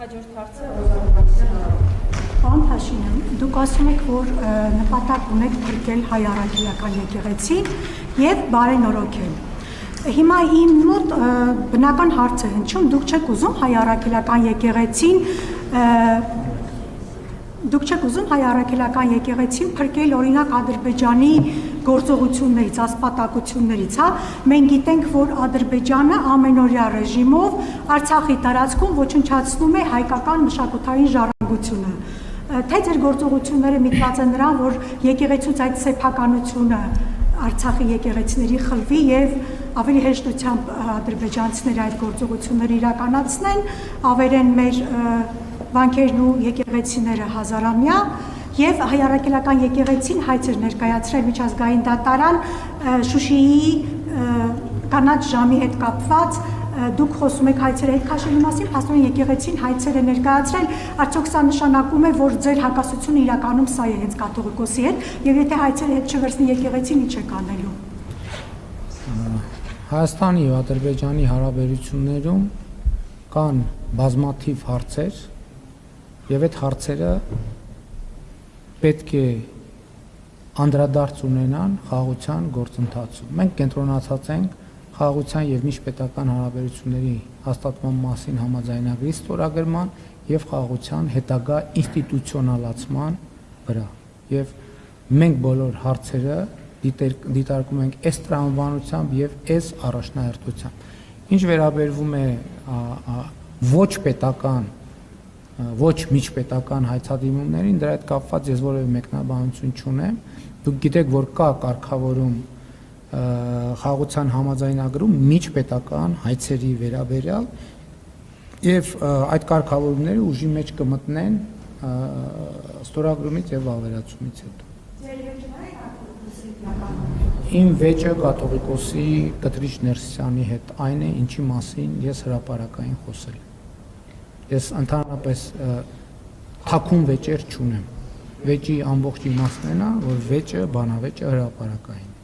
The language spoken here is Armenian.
Հաջորդ հարցը Ռոզա Պարոն Փաշինյան, դուք ասում եք, որ նպատակ ունեք փրկել հայ առաքելական եկեղեցին եւ բարենորոգել։ Հիմա իմ մոտ բնական հարց է հնչում, դուք չեք ուզում հայ առաքելական եկեղեցին փրկել օրինակ Ադրբեջանի գործողություններից, ասպատակություններից, հա։ Մենք գիտենք, որ Ադրբեջանը ամենօրյա ռեժիմով Արցախի տարածքում ոչնչացնում է հայկական մշակութային ժառանգությունը։ Թե ձեր գործողությունները միտված են նրան, որ եկեղեցուց այդ սեփականությունը Արցախի եկեղեցիների խլվի եւ ավելի հեշտությամբ ադրբեջանցիները այդ գործողությունները իրականացնեն, ավերեն մեր վանքերն ու եկեղեցիները հազարամյա եւ հայ առաքելական եկեղեցին հայց էր ներկայացրել միջազգային դատարան Շուշիի կանաչ ժամի հետ կապված դուք խոսում եք հայցերը հետ քաշելու մասին, փաստորեն եկեղեցին հայցեր է ներկայացրել, արդյոք սա նշանակում է, որ ձեր հակասությունը իրականում սա է հենց կաթողիկոսի հետ, եւ եթե հայցերը հետ չվերցնի եկեղեցին, ինչ եք անելու։ Հայաստանի եւ Ադրբեջանի հարաբերություններում կան բազմաթիվ հարցեր եւ այդ հարցերը պետք է անդրադարձ ունենան խաղաղության գործընթացում։ Մենք կենտրոնացած ենք խաղաղության եւ միջպետական հարաբերությունների հաստատման մասին համաձայնագրի ստորագրման եւ խաղաղության հետագա ինստիտուցիոնալացման վրա։ Եվ մենք բոլոր հարցերը դիտարկում ենք այս տրամաբանությամբ եւ այս առաջնահերթությամբ։ Ինչ վերաբերվում է ոչ պետական, ոչ միջպետական հայցադիմումներին, դրա հետ կապված ես որևէ մեկնաբանություն չունեմ։ Դուք գիտեք, որ կա կարգավորում խաղաղության համաձայնագրում միջպետական հայցերի վերաբերյալ եւ այդ կարգավորումները ուժի մեջ կմտնեն ստորագրումից եւ ավերացումից հետո։ Իմ վեճը կաթողիկոսի Կտրիչ Ներսիսյանի հետ այն է, ինչի մասին ես հրապարակային խոսել եմ։ Ես ընդհանրապես թաքուն վեճեր չունեմ։ Վեճի ամբողջ իմաստն է նա, որ վեճը, բանավեճը հրապարակային։